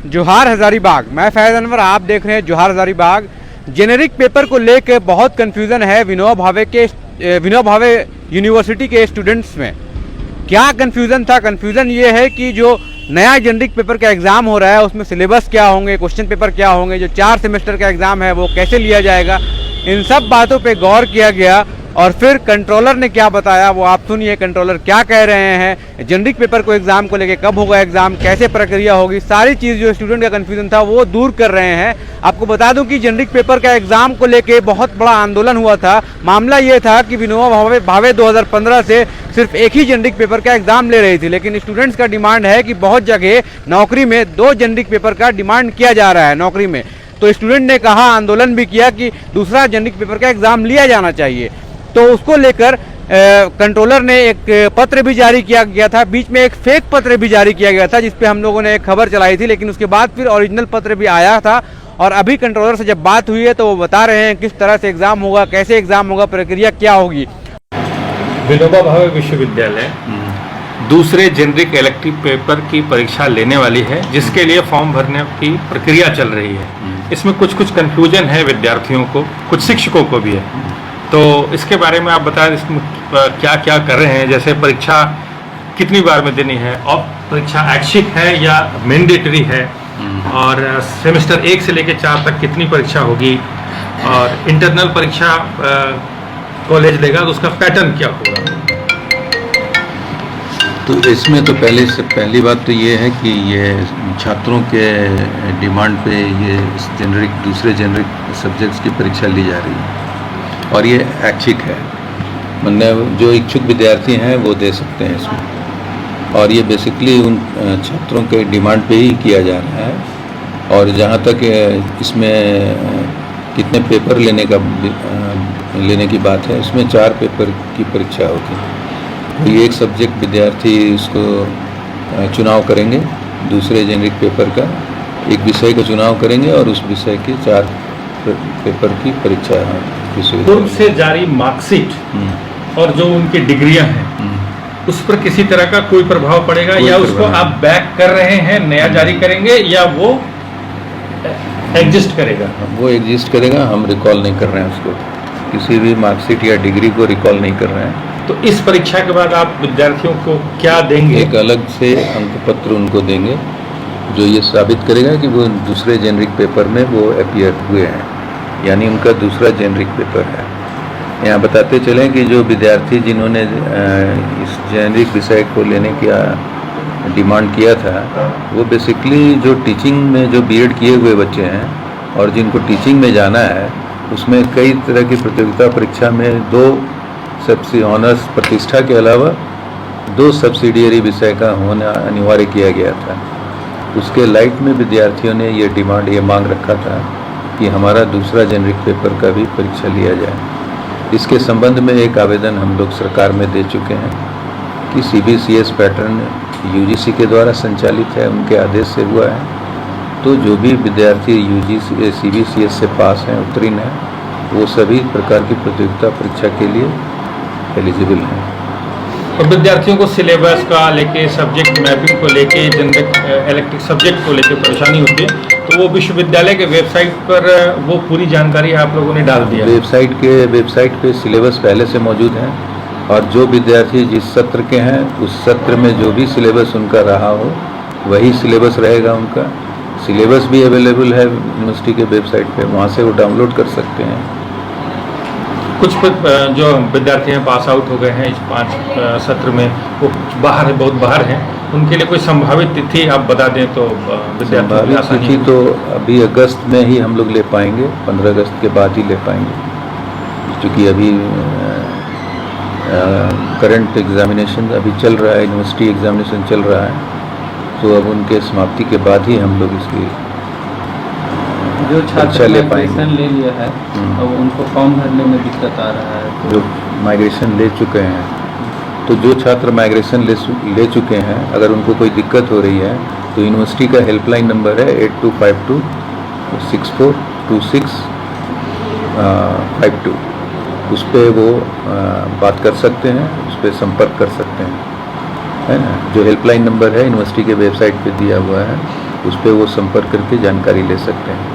जोहार हजारीबाग। मैं फैज़ अनवर, आप देख रहे हैं जोहार हजारीबाग। जेनेरिक पेपर को लेकर बहुत कंफ्यूजन है विनोबा भावे यूनिवर्सिटी के स्टूडेंट्स में। क्या कंफ्यूजन था? कंफ्यूजन ये है कि जो नया जेनेरिक पेपर का एग्ज़ाम हो रहा है उसमें सिलेबस क्या होंगे, क्वेश्चन पेपर क्या होंगे, जो 4 सेमेस्टर का एग्ज़ाम है वो कैसे लिया जाएगा, इन सब बातों पे गौर किया गया। और फिर कंट्रोलर ने क्या बताया वो आप सुनिए। कंट्रोलर क्या कह रहे हैं, जेनेरिक पेपर को एग्ज़ाम को लेके, कब होगा एग्ज़ाम, कैसे प्रक्रिया होगी, सारी चीज़ जो स्टूडेंट का कन्फ्यूजन था वो दूर कर रहे हैं। आपको बता दूं कि जेनेरिक पेपर का एग्ज़ाम को लेके बहुत बड़ा आंदोलन हुआ था। मामला ये था कि विनोबा भावे 2015 से सिर्फ एक ही जेनेरिक पेपर का एग्ज़ाम ले रही थी, लेकिन स्टूडेंट्स का डिमांड है कि बहुत जगह नौकरी में 2 जेनेरिक पेपर का डिमांड किया जा रहा है नौकरी में। तो स्टूडेंट ने कहा, आंदोलन भी किया कि दूसरा जेनेरिक पेपर का एग्ज़ाम लिया जाना चाहिए। तो उसको लेकर कंट्रोलर ने एक पत्र भी जारी किया गया था। बीच में एक फेक पत्र भी जारी किया गया था जिसपे हम लोगों ने एक खबर चलाई थी, लेकिन उसके बाद फिर ओरिजिनल पत्र भी आया था। और अभी कंट्रोलर से जब बात हुई है तो वो बता रहे हैं किस तरह से एग्ज़ाम होगा, कैसे एग्ज़ाम होगा, प्रक्रिया क्या होगी। विनोबा भावे विश्वविद्यालय दूसरे जेनेरिक इलेक्टिव पेपर की परीक्षा लेने वाली है, जिसके लिए फॉर्म भरने की प्रक्रिया चल रही है। इसमें कुछ कंफ्यूजन है विद्यार्थियों को, कुछ शिक्षकों को भी है। तो इसके बारे में आप बताएं, इसमें क्या क्या कर रहे हैं। जैसे परीक्षा कितनी बार में देनी है, और परीक्षा ऐच्छिक है या मैंडेटरी है, और सेमेस्टर 1 से लेकर 4 तक कितनी परीक्षा होगी, और इंटरनल परीक्षा कॉलेज लेगा तो उसका पैटर्न क्या होगा। तो इसमें तो पहली बात तो ये है कि ये छात्रों के डिमांड पे ये दूसरे जेनेरिक सब्जेक्ट्स की परीक्षा ली जा रही है, और ये ऐच्छिक है। मतलब जो इच्छुक विद्यार्थी हैं वो दे सकते हैं इसमें, और ये बेसिकली उन छात्रों के डिमांड पे ही किया जा रहा है। और जहाँ तक इसमें कितने पेपर लेने की बात है, इसमें 4 पेपर की परीक्षा होगी। ये एक सब्जेक्ट विद्यार्थी उसको चुनाव करेंगे, दूसरे जेनेरिक पेपर का एक विषय का चुनाव करेंगे, और उस विषय के 4 पेपर की परीक्षा पूर्व से जारी मार्कशीट और जो उनकी डिग्रियां हैं उस पर किसी तरह का कोई प्रभाव पड़ेगा, या उसको आप बैक कर रहे हैं, नया जारी करेंगे, या वो एग्जिस्ट करेगा? वो एग्जिस्ट करेगा, हम रिकॉल नहीं कर रहे हैं उसको, किसी भी मार्कशीट या डिग्री को रिकॉल नहीं कर रहे हैं। तो इस परीक्षा के बाद आप विद्यार्थियों को क्या देंगे? एक अलग से अंक पत्र उनको देंगे जो ये साबित करेगा कि वो दूसरे जेनेरिक पेपर में वो अपीयर हुए हैं, यानी उनका दूसरा जेनेरिक पेपर है। यहाँ बताते चलें कि जो विद्यार्थी जिन्होंने इस जेनेरिक विषय को लेने का डिमांड किया था, वो बेसिकली जो टीचिंग में जो बीएड किए हुए बच्चे हैं और जिनको टीचिंग में जाना है, उसमें कई तरह की प्रतियोगिता परीक्षा में 2 ऑनर्स प्रतिष्ठा के अलावा 2 सब्सिडियरी विषय का होना अनिवार्य किया गया था। उसके लाइट में विद्यार्थियों ने ये मांग रखा था कि हमारा दूसरा जेनेरिक पेपर का भी परीक्षा लिया जाए। इसके संबंध में एक आवेदन हम लोग सरकार में दे चुके हैं कि CBCS पैटर्न UGC के द्वारा संचालित है, उनके आदेश से हुआ है। तो जो भी विद्यार्थी CBCS से पास हैं, उत्तीर्ण हैं, वो सभी प्रकार की प्रतियोगिता परीक्षा के लिए एलिजिबल हैं। और विद्यार्थियों को सिलेबस का लेके, सब्जेक्ट मैपिंग को लेके, जेनेरिक इलेक्टिव सब्जेक्ट को लेके परेशानी होती है, तो वो विश्वविद्यालय के वेबसाइट पर वो पूरी जानकारी आप लोगों ने डाल दिया? वेबसाइट पे सिलेबस पहले से मौजूद है, और जो विद्यार्थी जिस सत्र के हैं उस सत्र में जो भी सिलेबस उनका रहा हो वही सिलेबस रहेगा उनका। सिलेबस भी अवेलेबल है यूनिवर्सिटी के वेबसाइट पे, वहाँ से वो डाउनलोड कर सकते हैं। कुछ जो विद्यार्थी हैं पास आउट हो गए हैं इस 5 सत्र में, वो बहुत बाहर हैं, उनके लिए कोई संभावित तिथि आप बता दें तो संभावित तिथि तो अभी अगस्त में ही हम लोग ले पाएंगे, 15 अगस्त के बाद ही ले पाएंगे, क्योंकि अभी करंट एग्जामिनेशन अभी चल रहा है, यूनिवर्सिटी एग्जामिनेशन चल रहा है। तो अब उनके समाप्ति के बाद ही हम लोग इसकी जो छात्र माइग्रेशन ले लिया है तो उनको फॉर्म भरने में दिक्कत आ रहा है। जो माइग्रेशन ले चुके हैं, तो जो छात्र माइग्रेशन ले चुके हैं, अगर उनको कोई दिक्कत हो रही है तो यूनिवर्सिटी का हेल्पलाइन नंबर है 8252 6426 52। उस पर वो बात कर सकते हैं, उस पर संपर्क कर सकते हैं, है ना। जो हेल्पलाइन नंबर है यूनिवर्सिटी के वेबसाइट पे दिया हुआ है, उस पर वो संपर्क करके जानकारी ले सकते हैं।